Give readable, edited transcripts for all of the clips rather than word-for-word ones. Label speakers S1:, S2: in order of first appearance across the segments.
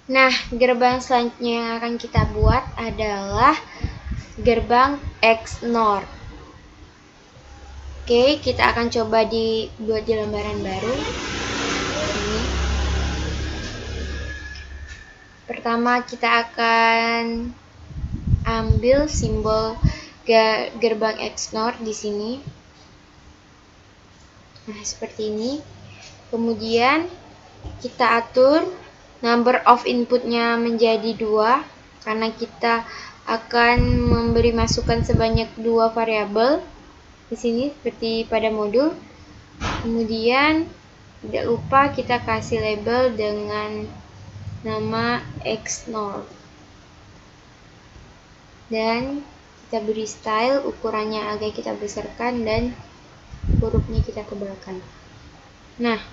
S1: Nah, gerbang selanjutnya yang akan kita buat adalah gerbang XNOR. Oke, kita akan coba dibuat di lembaran baru. Ini. Pertama kita akan ambil simbol gerbang XNOR di sini. Nah, seperti ini. Kemudian kita atur number of inputnya menjadi 2 karena kita akan memberi masukan sebanyak 2 variabel di sini seperti pada modul. Kemudian tidak lupa kita kasih label dengan nama XNOR dan kita beri style, ukurannya agak kita besarkan dan hurufnya kita tebalkan. Nah,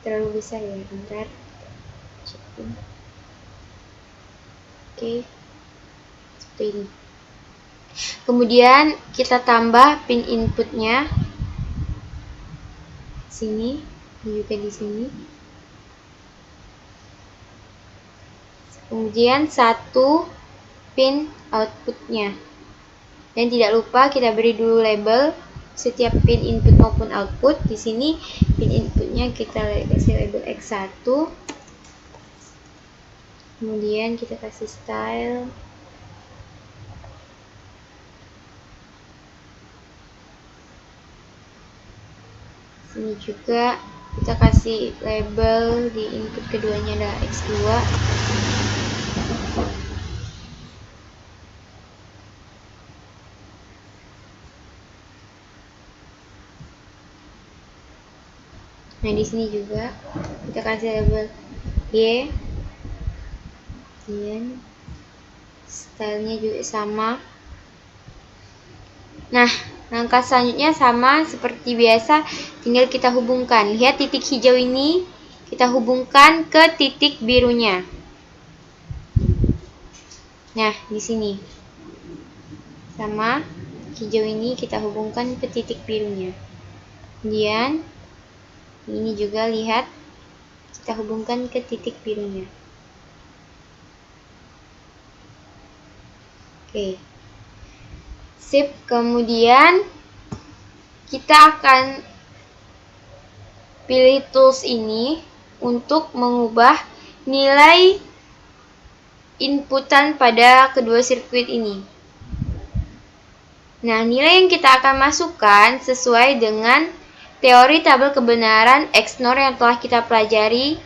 S1: terlalu besar ya, bentar. Oke, seperti ini. Kemudian kita tambah pin inputnya sini, juga di sini. Kemudian 1 pin outputnya. Dan tidak lupa kita beri dulu label setiap pin input maupun output. Di sini pin inputnya kita kasih label X1. Kemudian kita kasih style. Sini juga kita kasih label di input keduanya adalah X2. Nah, di sini juga kita kasih label Y. Kemudian stylenya juga sama. Nah, langkah selanjutnya sama seperti biasa, tinggal kita hubungkan. Lihat titik hijau ini kita hubungkan ke titik birunya. Nah, di sini sama hijau ini kita hubungkan ke titik birunya. Kemudian ini juga lihat kita hubungkan ke titik birunya. Oke. Sip, kemudian kita akan pilih tools ini untuk mengubah nilai inputan pada kedua sirkuit ini. Nah, nilai yang kita akan masukkan sesuai dengan teori tabel kebenaran XNOR yang telah kita pelajari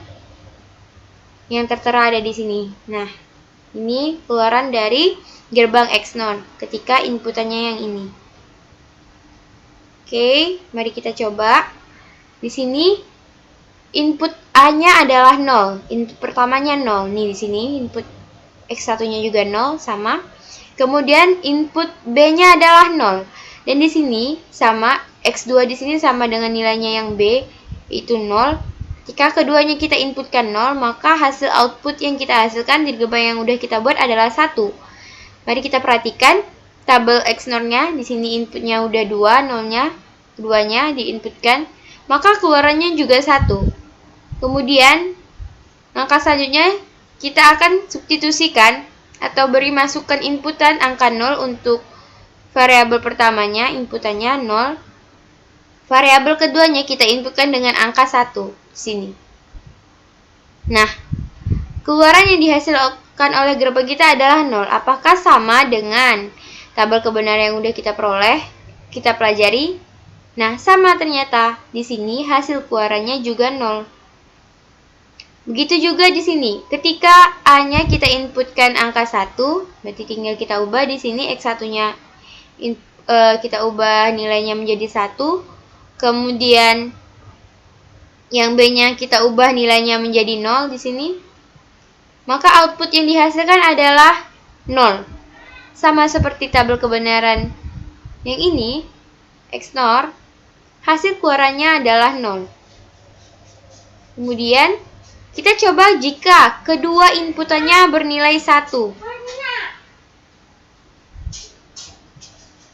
S1: yang tertera ada di sini. Nah, ini keluaran dari gerbang XNOR ketika inputannya yang ini. Oke, mari kita coba. Di sini input A-nya adalah 0. Input pertamanya 0. Nih di sini input X1-nya juga 0 sama. Kemudian input B-nya adalah 0. Dan di sini sama X2 di sini sama dengan nilainya yang B, itu 0. Jika keduanya kita inputkan 0, maka hasil output yang kita hasilkan di gerbang yang udah kita buat adalah 1. Mari kita perhatikan tabel XNOR-nya. Di sini inputnya udah 2, 0-nya, keduanya diinputkan, maka keluarannya juga 1. Kemudian langkah selanjutnya kita akan substitusikan atau beri masukan inputan angka 0 untuk variabel pertamanya, inputannya 0. Variabel keduanya kita inputkan dengan angka 1 di sini. Nah, keluaran yang dihasilkan oleh gerbang kita adalah 0. Apakah sama dengan tabel kebenaran yang udah kita peroleh, kita pelajari? Nah, sama ternyata. Di sini hasil keluarannya juga 0. Begitu juga di sini. Ketika A-nya kita inputkan angka 1, berarti tinggal kita ubah di sini X1-nya kita ubah nilainya menjadi 1. Kemudian yang B-nya kita ubah nilainya menjadi 0 di sini. Maka output yang dihasilkan adalah 0. Sama seperti tabel kebenaran yang ini, XNOR, hasil keluarannya adalah 0. Kemudian kita coba jika kedua inputannya bernilai 1.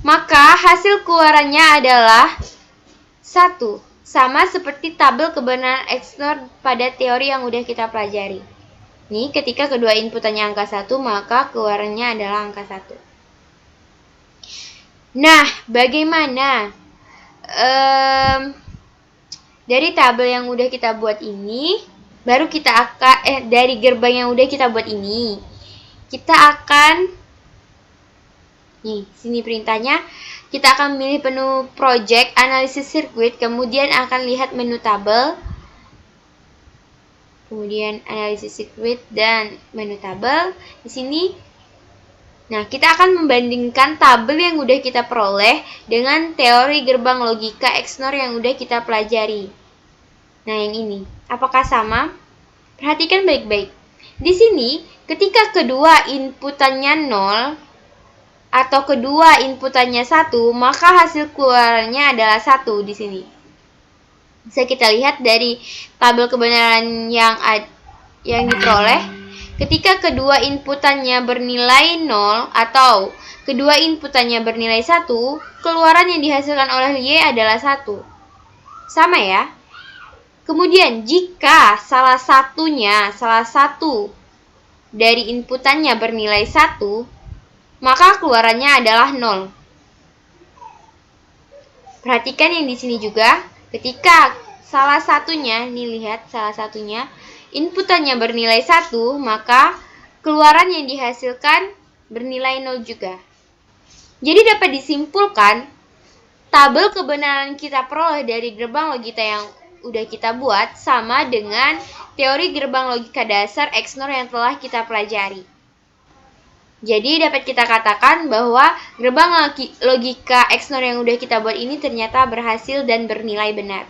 S1: Maka hasil keluarannya adalah 1. Sama seperti tabel kebenaran XNOR pada teori yang udah kita pelajari. Nih, ketika kedua inputannya angka 1, maka keluarannya adalah angka 1. Nah, bagaimana? Dari tabel yang udah kita buat ini, baru kita akan, dari gerbang yang udah kita buat ini, kita akan, nih, sini perintahnya, kita akan memilih menu project, analisis sirkuit, kemudian akan lihat menu tabel, kemudian analisis sirkuit dan menu tabel. Di sini, nah, kita akan membandingkan tabel yang udah kita peroleh dengan teori gerbang logika XNOR yang udah kita pelajari. Nah, yang ini, apakah sama? Perhatikan baik-baik. Di sini, ketika kedua inputannya 0 atau kedua inputannya 1, maka hasil keluarannya adalah 1 di sini. Bisa kita lihat dari tabel kebenaran yang diperoleh. Ketika kedua inputannya bernilai 0 atau kedua inputannya bernilai 1, keluaran yang dihasilkan oleh Y adalah 1. Sama ya? Kemudian, jika salah satu dari inputannya bernilai 1, maka keluarannya adalah 0. Perhatikan yang di sini juga, ketika salah satunya, nih lihat salah satunya, inputannya bernilai 1, maka keluaran yang dihasilkan bernilai 0 juga. Jadi dapat disimpulkan, tabel kebenaran kita peroleh dari gerbang logika yang udah kita buat sama dengan teori gerbang logika dasar XNOR yang telah kita pelajari. Jadi dapat kita katakan bahwa gerbang logika XNOR yang udah kita buat ini ternyata berhasil dan bernilai benar.